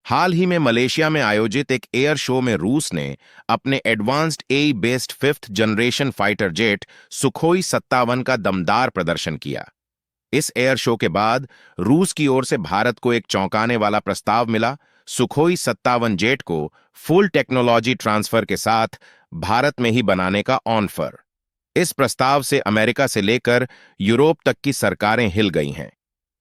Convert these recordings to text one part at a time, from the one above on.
हाल ही में मलेशिया में आयोजित एक एयर शो में रूस ने अपने advanced AI based fifth generation fighter jet Sukhoi 57 का दमदार प्रदर्शन किया। इस एयर शो के बाद रूस की ओर से भारत को एक चौंकाने वाला प्रस्ताव मिला। सुखोई 57 जेट को फुल टेक्नोलॉजी ट्रांसफर के साथ भारत में ही बनाने का ऑफर। इस प्रस्ताव से अमेरिका से लेकर यूरोप तक की सरकारें हिल गई हैं।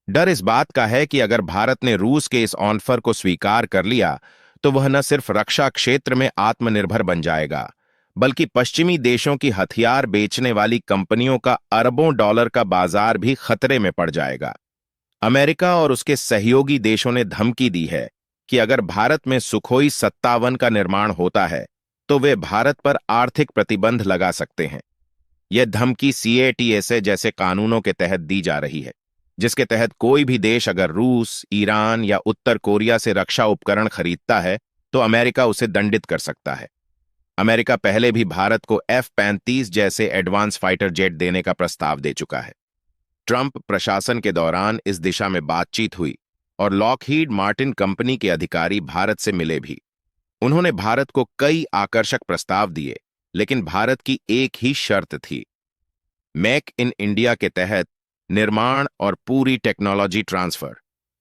डर इस बात का है कि अगर भारत ने रूस के इस ऑफर को स्वीकार कर लिया तो वह न सिर्फ रक्षा क्षेत्र में आत्मनिर्भर बन जाएगा, बल्कि पश्चिमी देशों की हथियार बेचने वाली कंपनियों का अरबों डॉलर का बाजार भी खतरे में पड़ जाएगा। अमेरिका और उसके सहयोगी देशों ने धमकी दी है कि अगर भारत में सुखोई 57 का निर्माण होता है तो वे भारत पर आर्थिक प्रतिबंध लगा सकते हैं। यह धमकी CATSA जैसे कानूनों के तहत दी जा रही है, जिसके तहत कोई भी देश अगर रूस, ईरान या उत्तर कोरिया से रक्षा उपकरण खरीदता है तो अमेरिका उसे दंडित कर सकता है। अमेरिका पहले भी भारत को F-35 जैसे एडवांस फाइटर जेट देने का प्रस्ताव दे चुका है। ट्रंप प्रशासन के दौरान इस दिशा में बातचीत हुई और लॉकहीड मार्टिन कंपनी के अधिकारी भारत से मिले भी। उन्होंने भारत को कई आकर्षक प्रस्ताव दिए, लेकिन भारत की एक ही शर्त थी, मेक इन इंडिया के तहत निर्माण और पूरी टेक्नोलॉजी ट्रांसफर।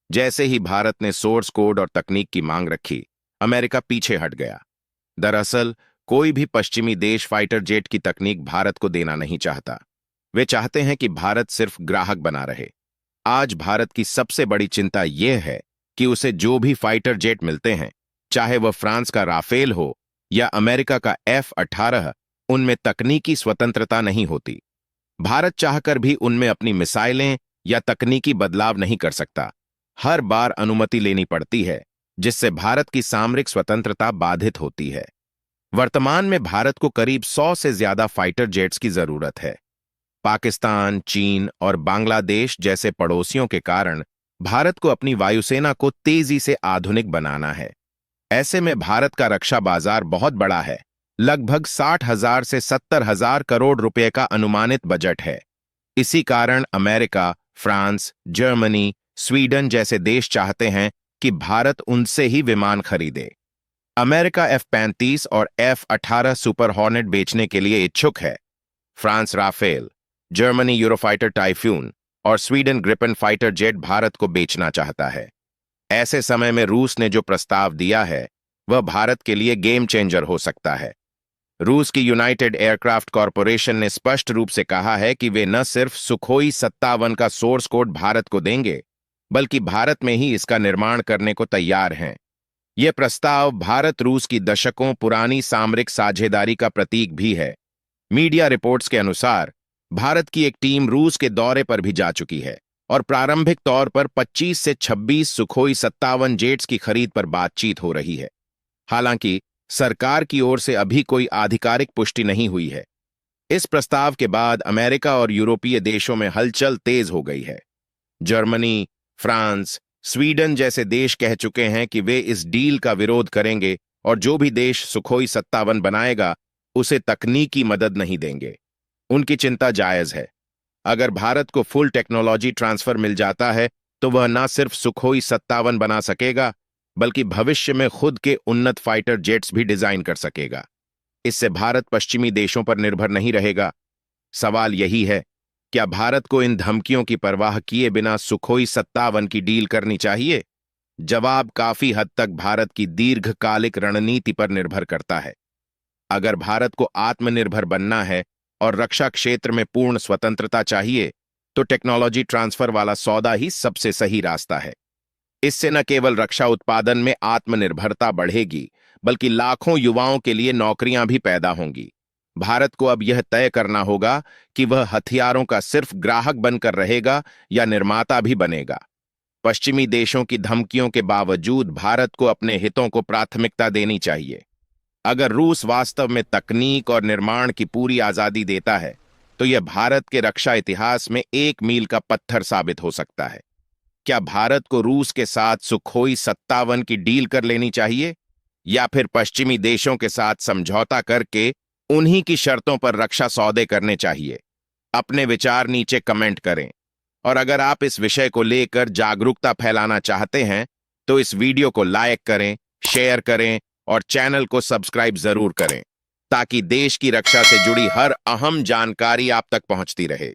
जैसे ही भारत ने सोर्स कोड और तकनीक की मांग रखी, अमेरिका पीछे हट गया। दरअसल कोई भी पश्चिमी देश फाइटर जेट की तकनीक भारत को देना नहीं चाहता। वे चाहते हैं कि भारत सिर्फ ग्राहक बना रहे। आज भारत की सबसे बड़ी चिंता यह है कि उसे जो भी फाइटर जेट मिलते हैं, चाहे वह फ्रांस का राफेल हो या अमेरिका का F-18, उनमें तकनीकी स्वतंत्रता नहीं होती। भारत चाहकर भी उनमें अपनी मिसाइलें या तकनीकी बदलाव नहीं कर सकता। हर बार अनुमति लेनी पड़ती है, जिससे भारत की सामरिक स्वतंत्रता बाधित होती है। वर्तमान में भारत को करीब 100 से ज्यादा फाइटर जेट्स की जरूरत है। पाकिस्तान, चीन और बांग्लादेश जैसे पड़ोसियों के कारण भारत को अपनी वायुसेना को तेजी से आधुनिक बनाना है। ऐसे में भारत का रक्षा बाजार बहुत बड़ा है। लगभग 60,000 से 70,000 करोड़ रुपए का अनुमानित बजट है। इसी कारण अमेरिका, फ्रांस, जर्मनी, स्वीडन जैसे देश चाहते हैं कि भारत उनसे ही विमान खरीदे। अमेरिका F-35 और F-18 सुपर हॉर्नेट बेचने के लिए इच्छुक है। फ्रांस राफेल, जर्मनी यूरोफाइटर टाइफ्यून और Sweden Gripen fighter jet Bharat को बेचना चाहता है। ऐसे समय में रूस ने जो प्रस्ताव दिया है वह भारत के लिए गेम चेंजर हो सकता है। रूस की यूनाइटेड एयरक्राफ्ट कॉरपोरेशन ने स्पष्ट रूप से कहा है कि वे न सिर्फ सुखोई 57 का सोर्स कोड भारत को देंगे, बल्कि भारत में ही इसका निर्माण करने को तैयार हैं। यह प्रस्ताव भारत रूस की दशकों पुरानी सामरिक साझेदारी का प्रतीक भी है। मीडिया रिपोर्ट्स के अनुसार भारत की एक टीम रूस के दौरे पर भी जा चुकी है और प्रारंभिक तौर पर 25 से 26 सुखोई 57 जेट्स की खरीद पर बातचीत हो रही है। हालांकि सरकार की ओर से अभी कोई आधिकारिक पुष्टि नहीं हुई है। इस प्रस्ताव के बाद अमेरिका और यूरोपीय देशों में हलचल तेज हो गई है। जर्मनी, फ्रांस, स्वीडन जैसे देश कह चुके हैं कि वे इस डील का विरोध करेंगे और जो भी देश सुखोई 57 बनाएगा उसे तकनीकी मदद नहीं देंगे। उनकी चिंता जायज है। अगर भारत को फुल टेक्नोलॉजी ट्रांसफर मिल जाता है तो वह न सिर्फ सुखोई 57 बना सकेगा, बल्कि भविष्य में खुद के उन्नत फाइटर जेट्स भी डिजाइन कर सकेगा। इससे भारत पश्चिमी देशों पर निर्भर नहीं रहेगा। सवाल यही है, क्या भारत को इन धमकियों की परवाह किए बिना सुखोई 57 की डील करनी चाहिए? जवाब काफी हद तक भारत की दीर्घकालिक रणनीति पर निर्भर करता है। अगर भारत को आत्मनिर्भर बनना है और रक्षा क्षेत्र में पूर्ण स्वतंत्रता चाहिए, तो टेक्नोलॉजी ट्रांसफर वाला सौदा ही सबसे सही रास्ता है। इससे न केवल रक्षा उत्पादन में आत्मनिर्भरता बढ़ेगी, बल्कि लाखों युवाओं के लिए नौकरियां भी पैदा होंगी। भारत को अब यह तय करना होगा कि वह हथियारों का सिर्फ ग्राहक बनकर रहेगा या निर्माता भी बनेगा। पश्चिमी देशों की धमकियों के बावजूद भारत को अपने हितों को प्राथमिकता देनी चाहिए। अगर रूस वास्तव में तकनीक और निर्माण की पूरी आजादी देता है, तो यह भारत के रक्षा इतिहास में एक मील का पत्थर साबित हो सकता है। क्या भारत को रूस के साथ सुखोई 57 की डील कर लेनी चाहिए, या फिर पश्चिमी देशों के साथ समझौता करके उन्हीं की शर्तों पर रक्षा सौदे करने चाहिए? अपने विचार नीचे कमेंट करें। और अगर आप इस विषय को लेकर जागरूकता फैलाना चाहते हैं तो इस वीडियो को लाइक करें, शेयर करें और चैनल को सब्सक्राइब जरूर करें ताकि देश की रक्षा से जुड़ी हर अहम जानकारी आप तक पहुंचती रहे।